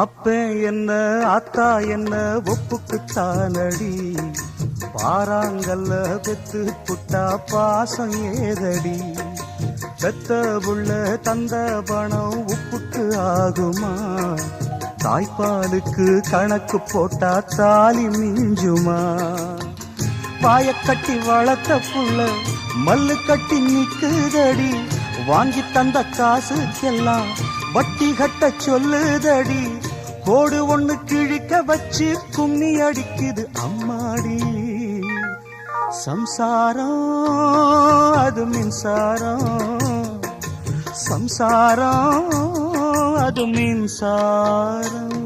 அப்ப என்ன ஆத்தா என்ன ஒப்புக்குத்தானடி, பாறாங்கல்ல பெத்து புட்டா பாசம் ஏதடி. பெத்த புள்ள தந்த பணம் உப்புக்கு ஆகுமா, தாய்ப்பாலுக்கு கணக்கு போட்டா தாலி மிஞ்சுமா. பாயக்கட்டி வளர்த்த புள்ள மல்லு கட்டி நிக்குதடி, வாங்கி தந்த காசுக்கெல்லாம் வட்டி கட்ட சொல்லுதடி. கோடு ஒண்ணு கிழிக்க வச்சு கும்மி அடிக்குது அம்மாடி. சம்சாரம் அது மின்சாரம், சம்சாரம் அது மின்சாரம்.